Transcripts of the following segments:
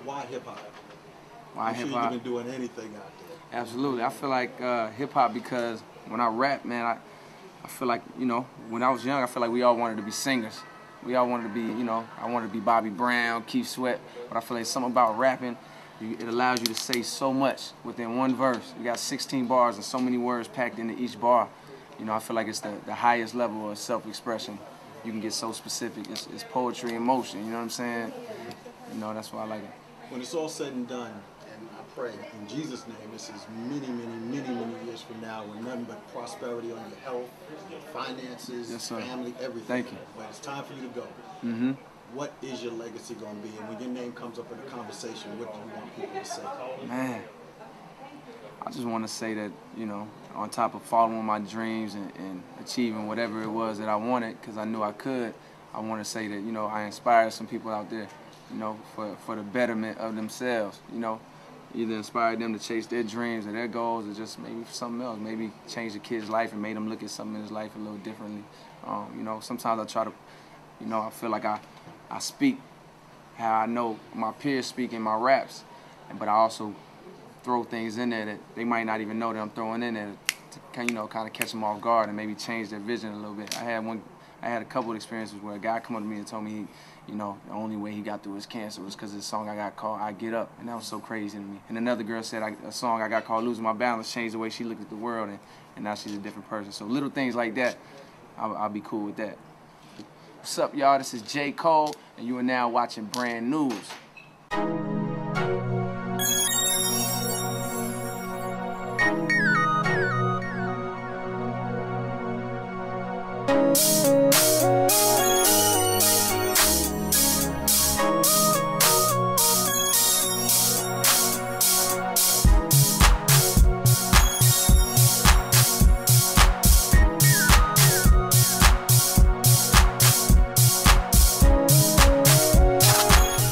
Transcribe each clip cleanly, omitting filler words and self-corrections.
Why hip-hop? Why hip-hop? Sure you've been doing anything out there. Absolutely. I feel like hip-hop because when I rap, man, I feel like, you know, when I was young, I feel like we all wanted to be singers. We all wanted to be, you know, I wanted to be Bobby Brown, Keith Sweat, but I feel like something about rapping, it allows you to say so much within one verse. You got 16 bars and so many words packed into each bar. You know, I feel like it's the highest level of self-expression. You can get so specific. It's poetry in motion, you know what I'm saying? You know, that's why I like it. When it's all said and done, and I pray in Jesus' name, this is many, many, many, many years from now, with nothing but prosperity on your health, your finances, yes, sir. family, everything. Thank you. But it's time for you to go. Mm-hmm. What is your legacy going to be? And when your name comes up in a conversation, what do you want people to say? Man, I just want to say that, you know, on top of following my dreams and achieving whatever it was that I wanted, because I knew I could, I want to say that, you know, I inspired some people out there, you know, for the betterment of themselves, you know. Either inspired them to chase their dreams or their goals, or just maybe something else. Maybe change the kid's life and made him look at something in his life a little differently. You know, sometimes I try to, you know, I feel like I speak how I know my peers speak in my raps, but I also throw things in there that they might not even know that I'm throwing in there to, you know, kind of catch them off guard and maybe change their vision a little bit. I had a couple of experiences where a guy come up to me and told me, you know, the only way he got through his cancer was because of the song I got called I Get Up, and that was so crazy to me. And another girl said a song I got called Losing My Balance changed the way she looked at the world, and now she's a different person. So little things like that, I'll be cool with that. What's up, y'all? This is J. Cole, and you are now watching Brand News.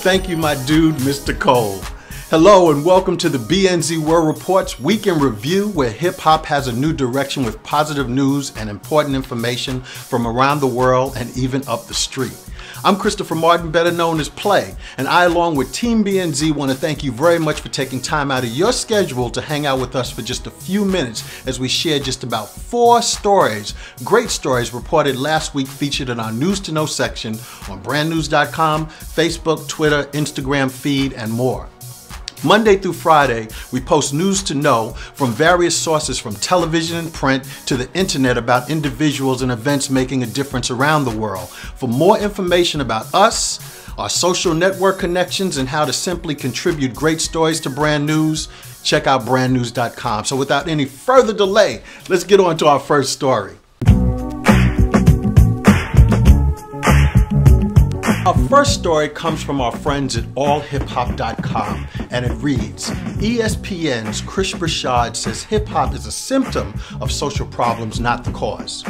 Thank you, my dude, Mr. Cole. Hello and welcome to the BNZ World Report's Week in Review, where hip-hop has a new direction with positive news and important information from around the world and even up the street. I'm Christopher Martin, better known as Play, and I, along with Team BNz, want to thank you very much for taking time out of your schedule to hang out with us for just a few minutes as we share just about 4 stories, great stories reported last week, featured in our News to Know section on brandnews.com, Facebook, Twitter, Instagram feed, and more. Monday through Friday, we post news to know from various sources from television and print to the internet about individuals and events making a difference around the world. For more information about us, our social network connections, and how to simply contribute great stories to Brand News, check out brandnews.com. So without any further delay, let's get on to our first story. Our first story comes from our friends at allhiphop.com, and it reads, ESPN's Chris Broussard says hip-hop is a symptom of social problems, not the cause.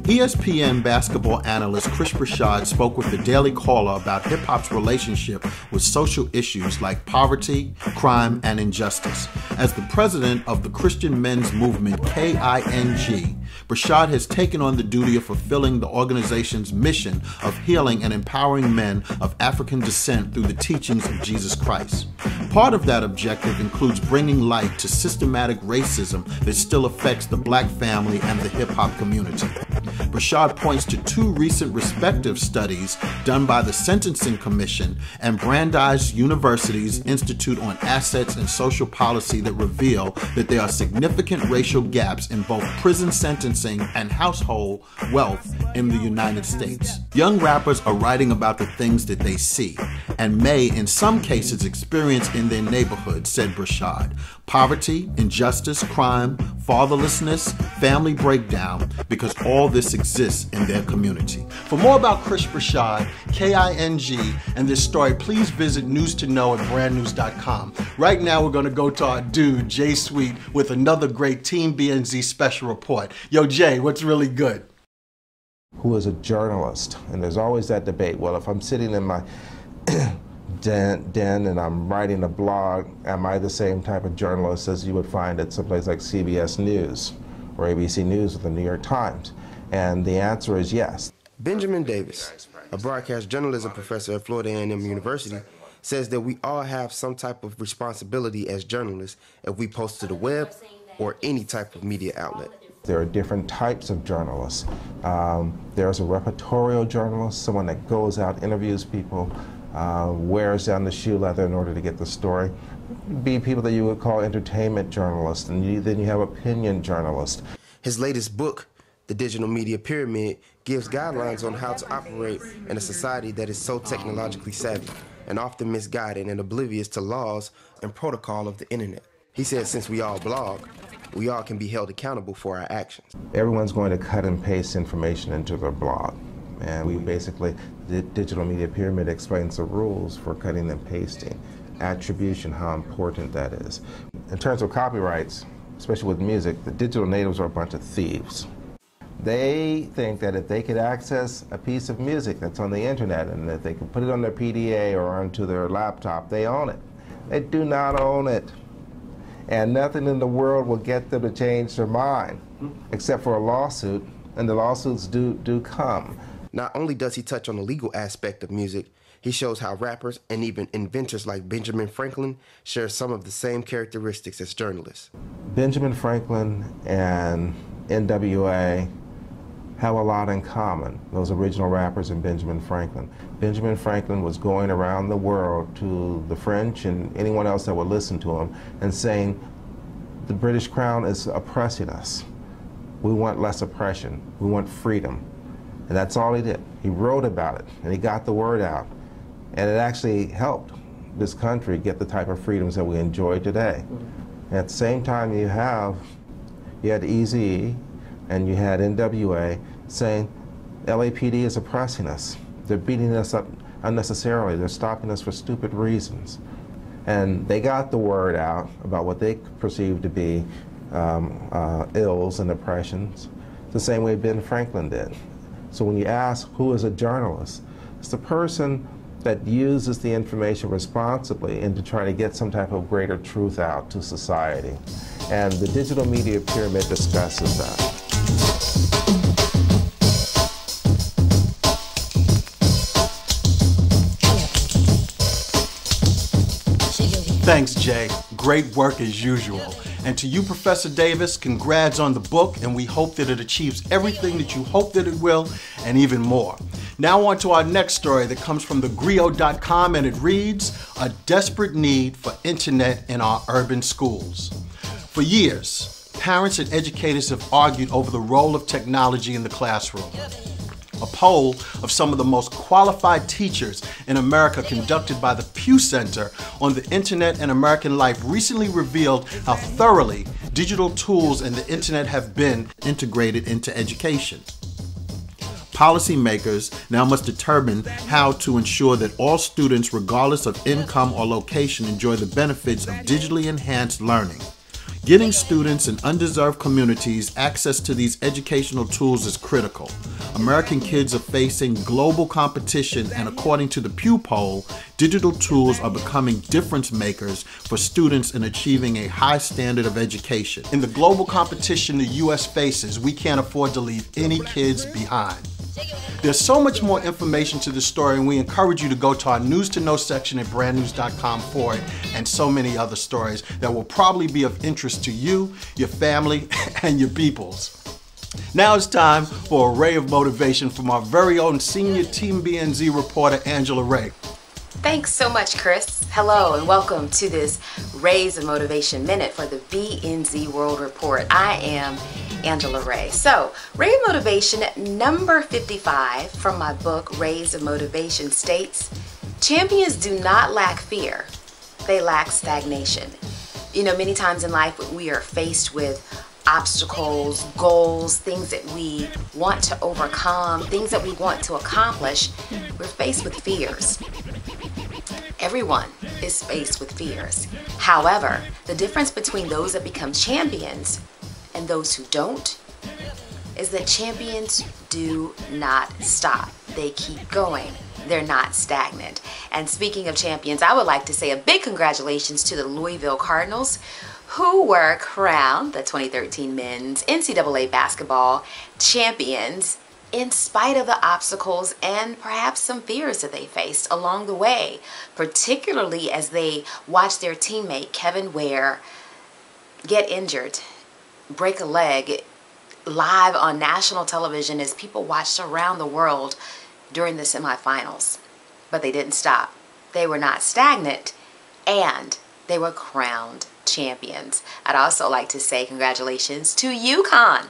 ESPN basketball analyst Chris Broussard spoke with the Daily Caller about hip-hop's relationship with social issues like poverty, crime, and injustice. As the president of the Christian men's movement K.I.N.G, Broussard has taken on the duty of fulfilling the organization's mission of healing and empowering men of African descent through the teachings of Jesus Christ. Part of that objective includes bringing light to systematic racism that still affects the black family and the hip-hop community. Broussard points to 2 recent respective studies done by the Sentencing Commission and Brandeis University's Institute on Assets and Social Policy that reveal that there are significant racial gaps in both prison sentencing and household wealth in the United States. Young rappers are writing about the things that they see and may, in some cases, experience in their neighborhood, said Broussard. Poverty, injustice, crime, fatherlessness, family breakdown, because all this exists in their community. For more about Chris Broussard, K.I.N.G, and this story, please visit News to Know at brandnews.com. Right now, we're going to go to our dude, Jay Sweet, with another great Team BNz special report. Yo, Jay, what's really good? Who is a journalist? And there's always that debate. Well, if I'm sitting in my den and I'm writing a blog, am I the same type of journalist as you would find at someplace like CBS News or ABC News or the New York Times? And the answer is yes. Benjamin Davis, a broadcast journalism professor at Florida A&M University, says that we all have some type of responsibility as journalists if we post to the web or any type of media outlet. There are different types of journalists. There's a reportorial journalist, someone that goes out, interviews people, wears down the shoe leather in order to get the story. Be people that you would call entertainment journalists, and then you have opinion journalists. His latest book, The Digital Media Pyramid, gives guidelines on how to operate in a society that is so technologically savvy and often misguided and oblivious to laws and protocol of the internet. He said since we all blog, we all can be held accountable for our actions. Everyone's going to cut and paste information into their blog. And we basically, the Digital Media Pyramid explains the rules for cutting and pasting, attribution, how important that is. In terms of copyrights, especially with music, the digital natives are a bunch of thieves. They think that if they could access a piece of music that's on the internet and that they can put it on their PDA or onto their laptop, they own it. They do not own it. And nothing in the world will get them to change their mind, except for a lawsuit, and the lawsuits do come. Not only does he touch on the legal aspect of music, he shows how rappers and even inventors like Benjamin Franklin share some of the same characteristics as journalists. Benjamin Franklin and NWA have a lot in common, those original rappers and Benjamin Franklin. Benjamin Franklin was going around the world to the French and anyone else that would listen to him and saying, the British Crown is oppressing us. We want less oppression. We want freedom. And that's all he did. He wrote about it and he got the word out. And it actually helped this country get the type of freedoms that we enjoy today. And at the same time you had Eazy-E and you had NWA saying LAPD is oppressing us. They're beating us up unnecessarily. They're stopping us for stupid reasons. And they got the word out about what they perceived to be ills and oppressions, the same way Ben Franklin did. So when you ask who is a journalist, it's the person that uses the information responsibly and to try to get some type of greater truth out to society. And the Digital Media Pyramid discusses that. Thanks, Jay. Great work as usual. And to you, Professor Davis, congrats on the book, and we hope that it achieves everything that you hope that it will, and even more. Now on to our next story that comes from thegrio.com, and it reads, A Desperate Need for Internet in Our Urban Schools. For years, parents and educators have argued over the role of technology in the classroom. A poll of some of the most qualified teachers in America conducted by the Pew Center on the Internet and American Life recently revealed how thoroughly digital tools and the Internet have been integrated into education. Policymakers now must determine how to ensure that all students, regardless of income or location, enjoy the benefits of digitally enhanced learning. Getting students in undeserved communities access to these educational tools is critical. American kids are facing global competition, and according to the Pew poll, digital tools are becoming difference makers for students in achieving a high standard of education. In the global competition the U.S. faces, we can't afford to leave any kids behind. There's so much more information to this story, and we encourage you to go to our News to Know section at brandnews.com for it, and so many other stories that will probably be of interest to you, your family, and your peoples. Now it's time for a ray of motivation from our very own senior Team BNz reporter, Angela Ray. Thanks so much, Chris. Hello and welcome to this Rays of Motivation Minute for the BNz World Report. I am Angela Ray. So, Ray of Motivation number 55 from my book, Rays of Motivation, states, champions do not lack fear, they lack stagnation. You know, many times in life we are faced with obstacles, goals, things that we want to overcome, things that we want to accomplish. We're faced with fears. Everyone is faced with fears. However, the difference between those that become champions and those who don't is that champions do not stop. They keep going. They're not stagnant. And speaking of champions, I would like to say a big congratulations to the Louisville Cardinals, who were crowned the 2013 men's NCAA basketball champions in spite of the obstacles and perhaps some fears that they faced along the way, particularly as they watched their teammate Kevin Ware get injured, break a leg, live on national television as people watched around the world during the semifinals. But they didn't stop. They were not stagnant, and they were crowned champions. I'd also like to say congratulations to UConn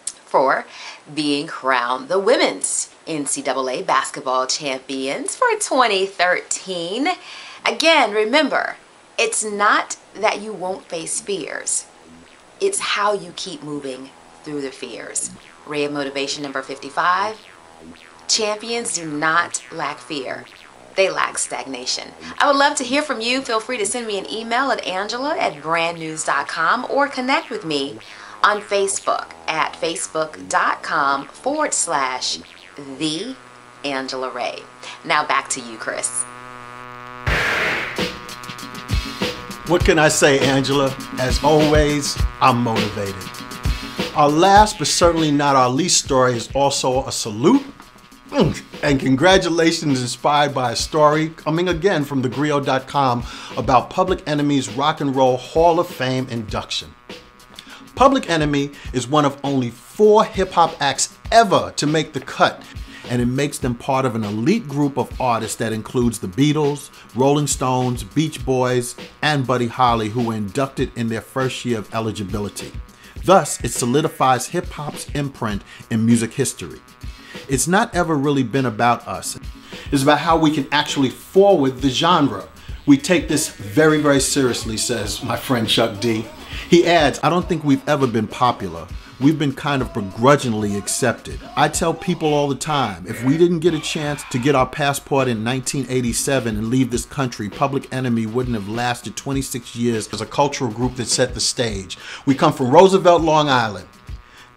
for being crowned the women's NCAA basketball champions for 2013. Again, remember, it's not that you won't face fears. It's how you keep moving through the fears. Ray of Motivation number 55. Champions do not lack fear. They lack stagnation. I would love to hear from you. Feel free to send me an email at angela@brandnews.com or connect with me on Facebook at facebook.com/TheAngelaRay. Now back to you, Chris. What can I say, Angela? As always, I'm motivated. Our last but certainly not our least story is also a salute and congratulations, inspired by a story coming again from thegrio.com about Public Enemy's Rock and Roll Hall of Fame induction. Public Enemy is one of only 4 hip-hop acts ever to make the cut, and it makes them part of an elite group of artists that includes the Beatles, Rolling Stones, Beach Boys, and Buddy Holly, who were inducted in their first year of eligibility. Thus, it solidifies hip-hop's imprint in music history. It's not ever really been about us. It's about how we can actually forward the genre. We take this very, very seriously, says my friend Chuck D. He adds, I don't think we've ever been popular. We've been kind of begrudgingly accepted. I tell people all the time, if we didn't get a chance to get our passport in 1987 and leave this country, Public Enemy wouldn't have lasted 26 years as a cultural group that set the stage. We come from Roosevelt, Long Island.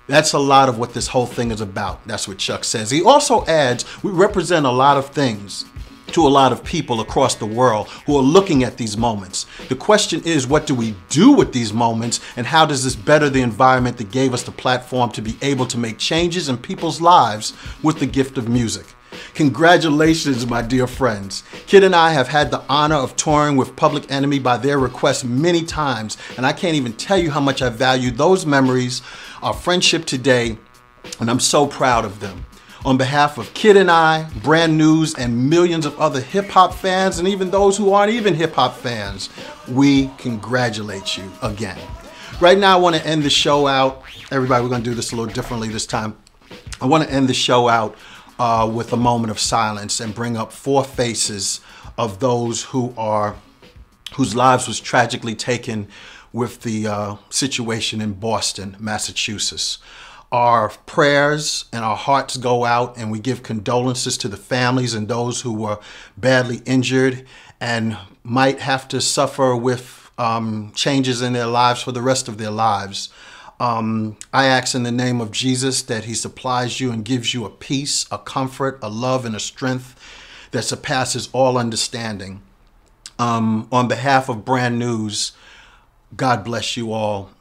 That's a lot of what this whole thing is about. That's what Chuck says. He also adds, we represent a lot of things to a lot of people across the world who are looking at these moments. The question is, what do we do with these moments, and how does this better the environment that gave us the platform to be able to make changes in people's lives with the gift of music? Congratulations, my dear friends. Kid and I have had the honor of touring with Public Enemy by their request many times, and I can't even tell you how much I value those memories, our friendship today, and I'm so proud of them. On behalf of Kid and I, Brand News, and millions of other hip-hop fans, and even those who aren't even hip-hop fans, we congratulate you again. Right now, I want to end the show out. Everybody, we're going to do this a little differently this time. I want to end the show out with a moment of silence and bring up 4 faces of those whose lives was tragically taken with the situation in Boston, Massachusetts. Our prayers and our hearts go out, and we give condolences to the families and those who were badly injured and might have to suffer with changes in their lives for the rest of their lives. I ask in the name of Jesus that he supplies you and gives you a peace, a comfort, a love, and a strength that surpasses all understanding. On behalf of Brand News, God bless you all.